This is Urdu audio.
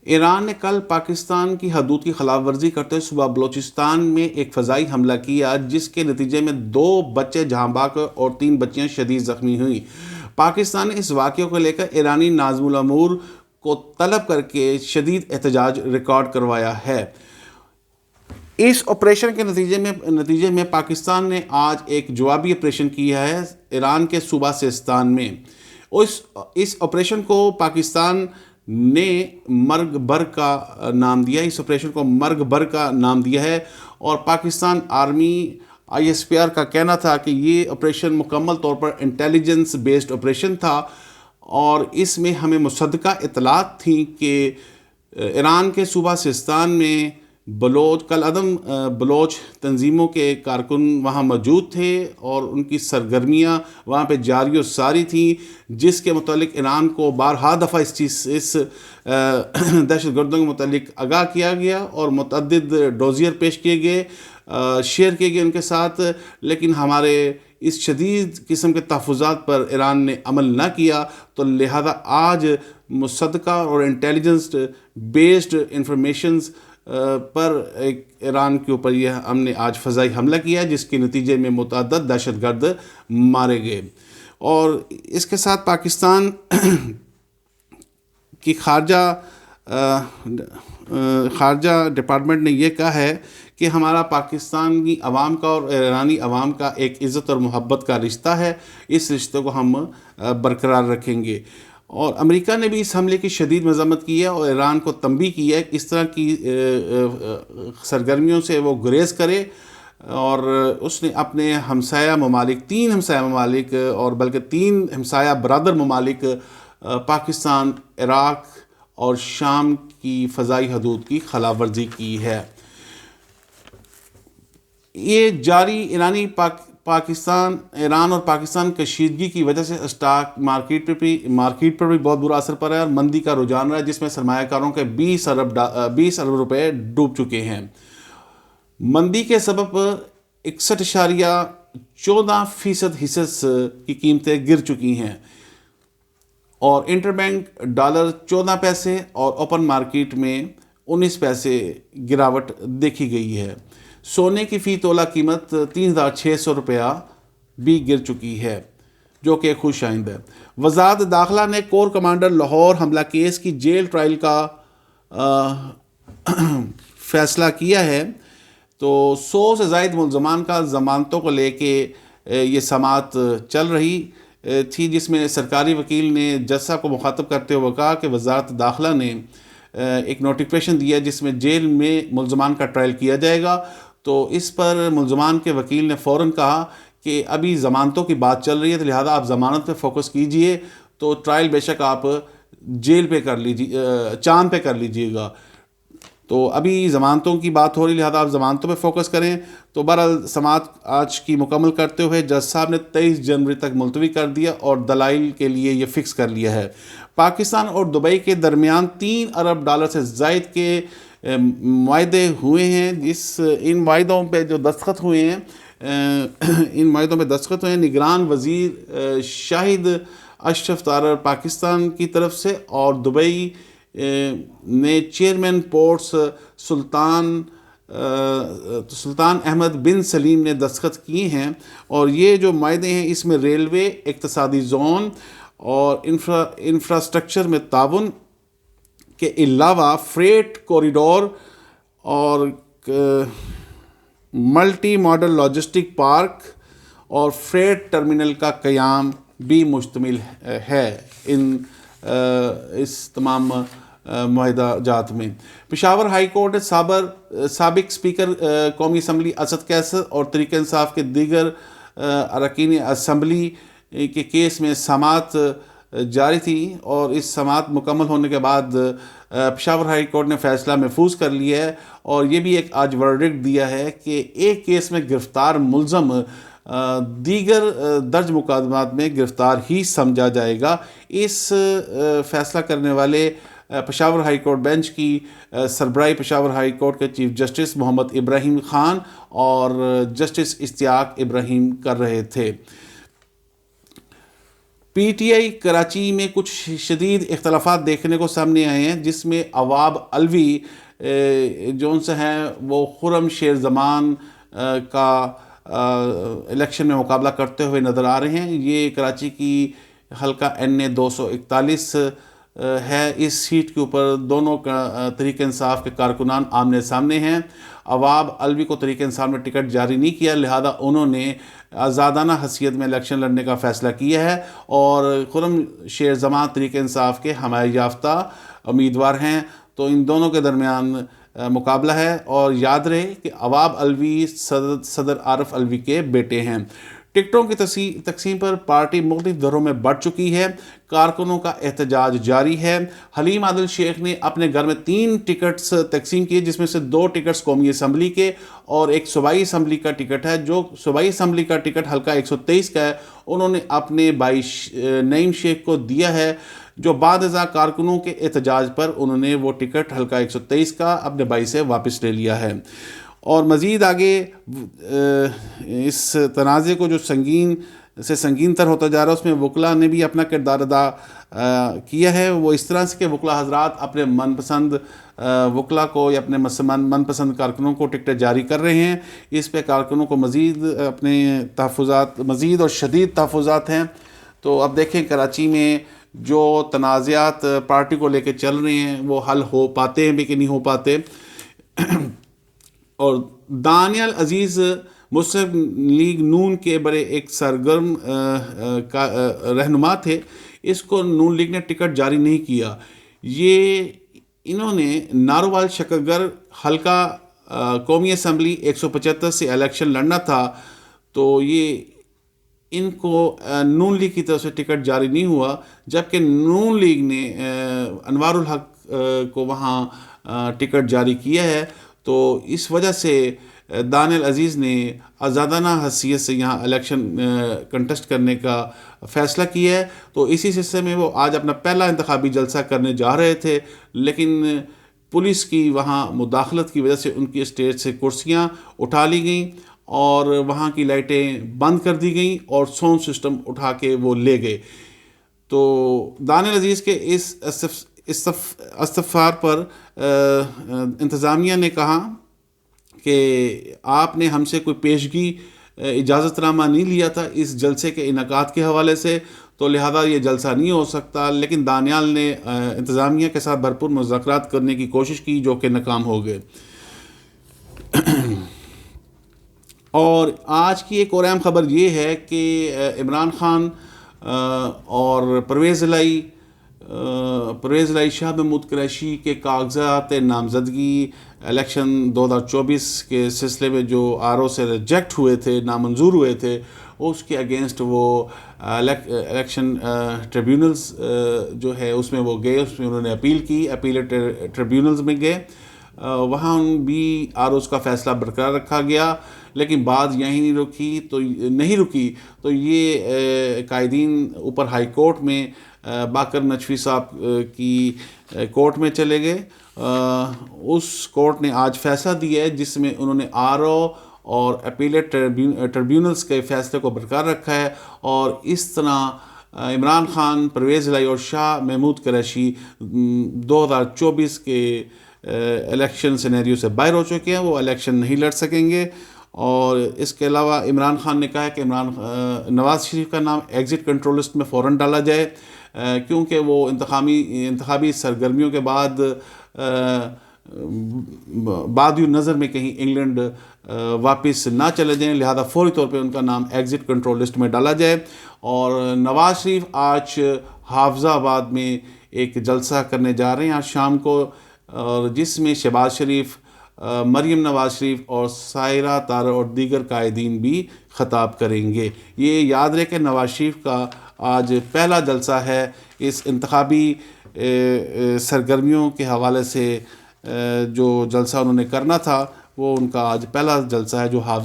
ایران نے کل پاکستان کی حدود کی خلاف ورزی کرتے ہوئے صوبہ بلوچستان میں ایک فضائی حملہ کیا، جس کے نتیجے میں 2 بچے جاں بحق اور 3 بچیاں شدید زخمی ہوئیں۔ پاکستان نے اس واقعے کو لے کر ایرانی ناظم الامور کو طلب کر کے شدید احتجاج ریکارڈ کروایا ہے۔ اس آپریشن کے نتیجے میں پاکستان نے آج ایک جوابی آپریشن کیا ہے ایران کے صوبہ سیستان میں۔ اس آپریشن کو پاکستان نے مرگ بر کا نام دیا ہے اور پاکستان آرمی ISPR کا کہنا تھا کہ یہ آپریشن مکمل طور پر انٹیلیجنس بیسڈ آپریشن تھا اور اس میں ہمیں مصدقہ اطلاعات تھیں کہ ایران کے صوبہ سیستان میں بلوچ تنظیموں کے کارکن وہاں موجود تھے اور ان کی سرگرمیاں وہاں پہ جاری و ساری تھیں، جس کے متعلق ایران کو بارہا دفعہ اس دہشت گردوں کے متعلق آگاہ کیا گیا اور متعدد ڈوزیر پیش کیے گئے، شیئر کیے گئے ان کے ساتھ، لیکن ہمارے اس شدید قسم کے تحفظات پر ایران نے عمل نہ کیا، تو لہذا آج مصدقہ اور انٹیلیجنس بیسڈ انفارمیشنز پر ایران کے اوپر یہ ہم نے آج فضائی حملہ کیا، جس کے نتیجے میں متعدد دہشت گرد مارے گئے۔ اور اس کے ساتھ پاکستان کی خارجہ ڈپارٹمنٹ نے یہ کہا ہے کہ ہمارا پاکستانی عوام کا اور ایرانی عوام کا ایک عزت اور محبت کا رشتہ ہے، اس رشتے کو ہم برقرار رکھیں گے۔ اور امریکہ نے بھی اس حملے کی شدید مذمت کی ہے اور ایران کو تنبیہ کی ہے کہ اس طرح کی سرگرمیوں سے وہ گریز کرے، اور اس نے اپنے ہمسایہ ممالک 3 ہمسایہ ممالک اور بلکہ 3 ہمسایہ برادر ممالک پاکستان، عراق اور شام کی فضائی حدود کی خلاف ورزی کی ہے۔ یہ جاری ایران اور پاکستان کشیدگی کی وجہ سے اسٹاک مارکیٹ پر بھی بہت برا اثر پڑا ہے اور مندی کا رجحان رہا ہے، جس میں سرمایہ کاروں کے 20 ارب روپے ڈوب چکے ہیں۔ مندی کے سبب 61.14% حصص کی قیمتیں گر چکی ہیں اور انٹر بینک ڈالر 14 پیسے اور اوپن مارکیٹ میں 19 پیسے گراوٹ دیکھی گئی ہے۔ سونے کی فی تولہ قیمت 3600 روپیہ بھی گر چکی ہے، جو کہ خوش آئند ہے۔ وزارت داخلہ نے کور کمانڈر لاہور حملہ کیس کی جیل ٹرائل کا فیصلہ کیا ہے، تو 100 سے زائد ملزمان کا ضمانتوں کو لے کے یہ سماعت چل رہی تھی، جس میں سرکاری وکیل نے جج صاحب کو مخاطب کرتے ہوئے کہا کہ وزارت داخلہ نے ایک نوٹیفیکیشن دیا جس میں جیل میں ملزمان کا ٹرائل کیا جائے گا، تو اس پر ملزمان کے وکیل نے فوراً کہا کہ ابھی ضمانتوں کی بات چل رہی ہے، تو لہذا آپ ضمانت پہ فوکس کیجئے، تو ٹرائل بے شک آپ جیل پہ کر لیجیے، چاند پہ کر لیجئے گا، تو ابھی ضمانتوں کی بات ہو رہی، لہذا آپ ضمانتوں پہ فوکس کریں۔ تو بہرحال سماعت آج کی مکمل کرتے ہوئے جج صاحب نے 23 جنوری تک ملتوی کر دیا اور دلائل کے لیے یہ فکس کر لیا ہے۔ پاکستان اور دبئی کے درمیان $3 ارب سے زائد کے معاہدے ہوئے ہیں، ان معاہدوں پہ جو دستخط ہوئے ہیں، نگران وزیر شاہد اشرف تارڑ پاکستان کی طرف سے اور دبئی نے چیئرمین پورٹس سلطان احمد بن سلیم نے دستخط کیے ہیں، اور یہ جو معاہدے ہیں اس میں ریلوے، اقتصادی زون اور انفراسٹرکچر میں تعاون کے علاوہ فریٹ کوریڈور اور ملٹی ماڈل لاجسٹک پارک اور فریٹ ٹرمینل کا قیام بھی مشتمل ہے اس تمام معاہدہ جات میں۔ پشاور ہائی کورٹ نے سابق اسپیکر قومی اسمبلی اسد قیصر اور تحریک انصاف کے دیگر اراکین اسمبلی کے کیس میں سماعت جاری تھی، اور اس سماعت مکمل ہونے کے بعد پشاور ہائی کورٹ نے فیصلہ محفوظ کر لیا ہے، اور یہ بھی ایک آج ورڈکٹ دیا ہے کہ ایک کیس میں گرفتار ملزم دیگر درج مقدمات میں گرفتار ہی سمجھا جائے گا۔ اس فیصلہ کرنے والے پشاور ہائی کورٹ بینچ کی سربراہی پشاور ہائی کورٹ کے چیف جسٹس محمد ابراہیم خان اور جسٹس اشتیاق ابراہیم کر رہے تھے۔ پی ٹی آئی کراچی میں کچھ شدید اختلافات دیکھنے کو سامنے آئے ہیں، جس میں عواب علوی جو سے ہیں وہ خرم شیر زمان کا الیکشن میں مقابلہ کرتے ہوئے نظر آ رہے ہیں۔ یہ کراچی کی حلقہ NA 241 ہے۔ اس سیٹ کے اوپر دونوں تحریک انصاف کے کارکنان آمنے سامنے ہیں۔ عواب علوی کو تحریک انصاف نے ٹکٹ جاری نہیں کیا، لہذا انہوں نے آزادانہ حیثیت میں الیکشن لڑنے کا فیصلہ کیا ہے، اور خرم شیر زمان تحریک انصاف کے حمایت یافتہ امیدوار ہیں۔ تو ان دونوں کے درمیان مقابلہ ہے، اور یاد رہے کہ عواب علوی صدر عارف علوی کے بیٹے ہیں۔ ٹکٹوں کی تقسیم پر پارٹی مختلف دھروں میں بڑھ چکی ہے، کارکنوں کا احتجاج جاری ہے۔ حلیم عادل شیخ نے اپنے گھر میں 3 ٹکٹس تقسیم کیے، جس میں سے 2 ٹکٹس قومی اسمبلی کے اور ایک صوبائی اسمبلی کا ٹکٹ ہے۔ جو صوبائی اسمبلی کا ٹکٹ حلقہ 123 کا ہے، انہوں نے اپنے بھائی نعیم شیخ کو دیا ہے، جو بعد ازاں کارکنوں کے احتجاج پر انہوں نے وہ ٹکٹ حلقہ 123 کا اپنے بھائی سے واپس لے لیا ہے۔ اور مزید آگے اس تنازع کو جو سنگین تر ہوتا جا رہا ہے، اس میں وکلاء نے بھی اپنا کردار ادا کیا ہے۔ وہ اس طرح سے کہ وکلاء حضرات اپنے من پسند وکلاء کو یا اپنے من پسند کارکنوں کو ٹکٹیں جاری کر رہے ہیں۔ اس پہ کارکنوں کو مزید اپنے تحفظات، مزید اور شدید تحفظات ہیں۔ تو اب دیکھیں کراچی میں جو تنازعات پارٹی کو لے کے چل رہے ہیں وہ حل ہو پاتے ہیں بھی کہ نہیں ہو پاتے۔ اور دانیال عزیز مسلم لیگ نون کے بڑے ایک سرگرم رہنما تھے، اس کو نون لیگ نے ٹکٹ جاری نہیں کیا۔ انہوں نے ناروال شکرگر حلقہ قومی اسمبلی 175 سے الیکشن لڑنا تھا، تو یہ ان کو نون لیگ کی طرف سے ٹکٹ جاری نہیں ہوا، جبکہ نون لیگ نے انوار الحق کو وہاں ٹکٹ جاری کیا ہے۔ تو اس وجہ سے دانیال عزیز نے آزادانہ حیثیت سے یہاں الیکشن کنٹسٹ کرنے کا فیصلہ کیا ہے۔ تو اسی سلسلے میں وہ آج اپنا پہلا انتخابی جلسہ کرنے جا رہے تھے، لیکن پولیس کی وہاں مداخلت کی وجہ سے ان کی اسٹیج سے کرسیاں اٹھا لی گئیں اور وہاں کی لائٹیں بند کر دی گئیں اور ساؤنڈ سسٹم اٹھا کے وہ لے گئے۔ تو دانیال عزیز کے اس استفسار پر انتظامیہ نے کہا کہ آپ نے ہم سے کوئی پیشگی اجازت نامہ نہیں لیا تھا اس جلسے کے انعقاد کے حوالے سے، تو لہذا یہ جلسہ نہیں ہو سکتا۔ لیکن دانیال نے انتظامیہ کے ساتھ بھرپور مذاکرات کرنے کی کوشش کی، جو کہ ناکام ہو گئے۔ اور آج کی ایک اور اہم خبر یہ ہے کہ عمران خان اور پرویز الہی شاہ محمود قریشی کے کاغذات نامزدگی الیکشن 2024 کے سلسلے میں جو RO سے ریجیکٹ ہوئے تھے، نامنظور ہوئے تھے، اس کے اگینسٹ وہ الیکشن ٹریبیونلز جو ہے اس میں وہ گئے، اس میں انہوں نے اپیل کی، اپیلیٹ ٹریبیونلز میں گئے، وہاں بھی ROs کا فیصلہ برقرار رکھا گیا، لیکن بات یہیں نہیں رکی تو یہ قائدین اوپر ہائی کورٹ میں باقر نجفی صاحب کی کورٹ میں چلے گئے۔ اس کورٹ نے آج فیصلہ دیا ہے جس میں انہوں نے RO اور اپیلیٹ ٹریبیونلز کے فیصلے کو برقرار رکھا ہے، اور اس طرح عمران خان، پرویز الہی اور شاہ محمود قریشی 2024 کے الیکشن سینیریو سے باہر ہو چکے ہیں، وہ الیکشن نہیں لڑ سکیں گے۔ اور اس کے علاوہ عمران خان نے کہا ہے کہ نواز شریف کا نام ایگزٹ کنٹرول لسٹ میں فوراً ڈالا جائے، کیونکہ وہ انتخابی سرگرمیوں کے بعد بادی نظر میں کہیں انگلینڈ واپس نہ چلے جائیں، لہذا فوری طور پہ ان کا نام ایگزٹ کنٹرول لسٹ میں ڈالا جائے۔ اور نواز شریف آج حافظ آباد میں ایک جلسہ کرنے جا رہے ہیں آج شام کو، اور جس میں شہباز شریف، مریم نواز شریف اور سائرہ تارڑ اور دیگر قائدین بھی خطاب کریں گے۔ یہ یاد رہے کہ نواز شریف کا آج پہلا جلسہ ہے، اس انتخابی سرگرمیوں کے حوالے سے جو جلسہ انہوں نے کرنا تھا وہ ان کا آج پہلا جلسہ ہے جو حافظ